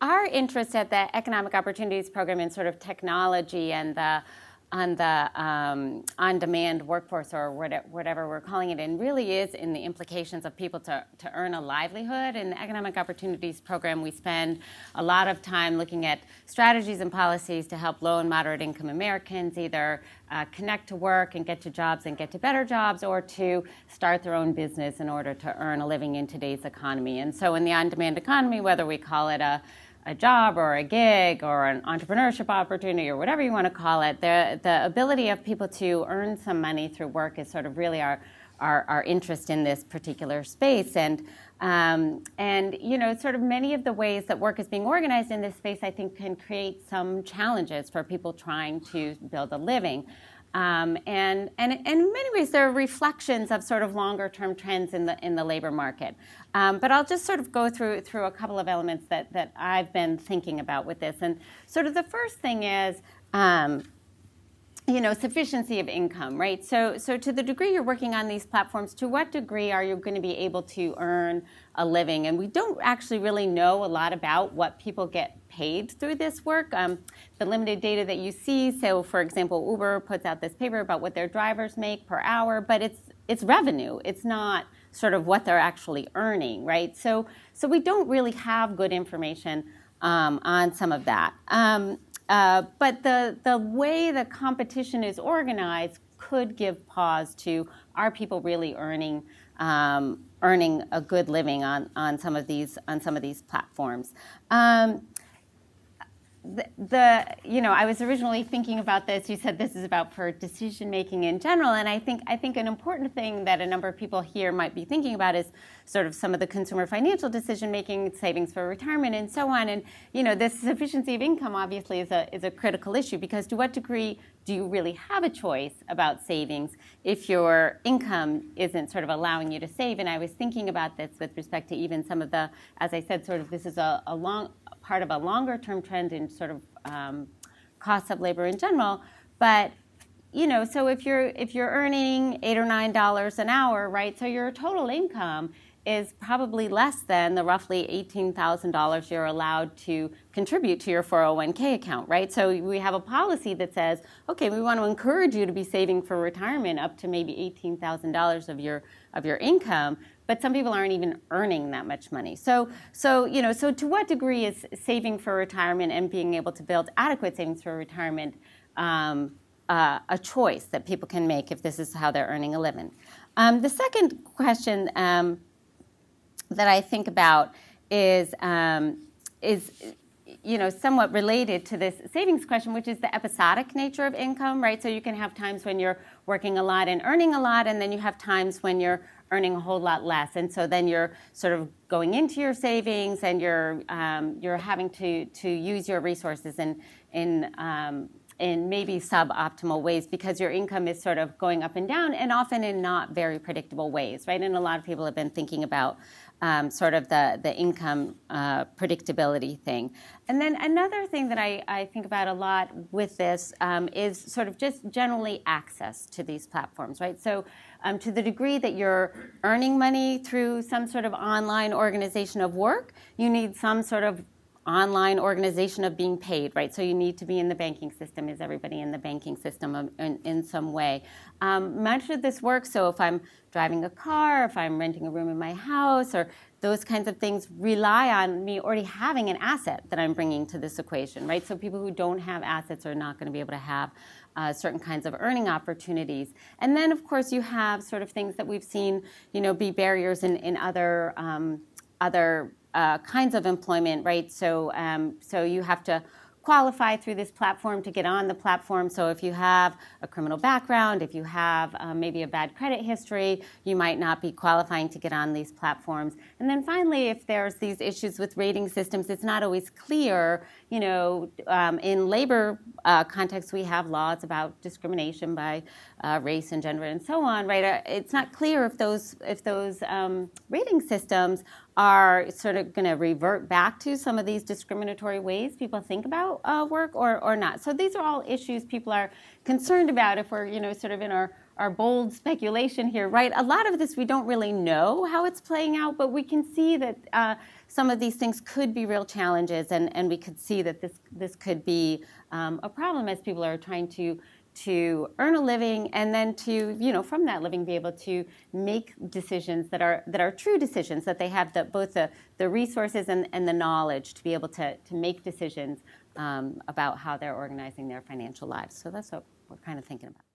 our interest at the Economic Opportunities Program in sort of technology and the on-demand workforce, or whatever we're calling it, and really is in the implications of people to earn a livelihood. In the Economic Opportunities Program, we spend a lot of time looking at strategies and policies to help low and moderate income Americans either connect to work and get to jobs and get to better jobs, or to start their own business in order to earn a living in today's economy. And so in the on-demand economy, whether we call it a job or a gig or an entrepreneurship opportunity or whatever you want to call it, the ability of people to earn some money through work is sort of really our interest in this particular space. And sort of many of the ways that work is being organized in this space, I think, can create some challenges for people trying to build a living. And in many ways, there are reflections of sort of longer-term trends in the labor market. But I'll just sort of go through a couple of elements that I've been thinking about with this. And sort of the first thing is, sufficiency of income, right? So to the degree you're working on these platforms, to what degree are you going to be able to earn a living? And we don't actually really know a lot about what people get paid through this work. The limited data that you see, so for example, Uber puts out this paper about what their drivers make per hour, but it's revenue. It's not sort of what they're actually earning, right? So we don't really have good information on some of that. But the way the competition is organized could give pause to, are people really earning a good living on some of these platforms? I was originally thinking about this. You said this is about for decision making in general, and I think an important thing that a number of people here might be thinking about is sort of some of the consumer financial decision making, savings for retirement, and so on. And this sufficiency of income obviously is a critical issue, because to what degree do you really have a choice about savings if your income isn't sort of allowing you to save? And I was thinking about this with respect to even some of the, as I said, sort of this is a long part of a longer-term trend in sort of costs of labor in general. But so if you're earning $8 or $9 an hour, right? So your total income is probably less than the roughly $18,000 you're allowed to contribute to your 401k account, right? So we have a policy that says, okay, we want to encourage you to be saving for retirement up to maybe $18,000 of your income, but some people aren't even earning that much money. So to what degree is saving for retirement and being able to build adequate savings for retirement a choice that people can make if this is how they're earning a living? The second question that I think about is somewhat related to this savings question, which is the episodic nature of income, right? So you can have times when you're working a lot and earning a lot, and then you have times when you're earning a whole lot less, and so then you're sort of going into your savings, and you're having to use your resources in maybe suboptimal ways, because your income is sort of going up and down, and often in not very predictable ways, right? And a lot of people have been thinking about sort of the income predictability thing. And then another thing that I think about a lot with this is sort of just generally access to these platforms, right? So to the degree that you're earning money through some sort of online organization of work, you need some sort of online organization of being paid, right? So you need to be in the banking system. Is everybody in the banking system in some way? Much of this work, so if I'm driving a car, if I'm renting a room in my house, or those kinds of things rely on me already having an asset that I'm bringing to this equation, right? So people who don't have assets are not going to be able to have certain kinds of earning opportunities. And then, of course, you have sort of things that we've seen, be barriers in other kinds of employment, right? So you have to qualify through this platform to get on the platform. So if you have a criminal background, if you have maybe a bad credit history, you might not be qualifying to get on these platforms. And then finally, if there's these issues with rating systems, it's not always clear. In labor context, we have laws about discrimination by race and gender and so on, right? It's not clear if those rating systems are sort of going to revert back to some of these discriminatory ways people think about work or not. So these are all issues people are concerned about if we're, sort of in our our bold speculation here, right? A lot of this we don't really know how it's playing out, but we can see that some of these things could be real challenges, and we could see that this could be a problem as people are trying to earn a living, and then to, from that living be able to make decisions that are true decisions, that they have both the resources and the knowledge to be able to make decisions about how they're organizing their financial lives. So that's what we're kind of thinking about.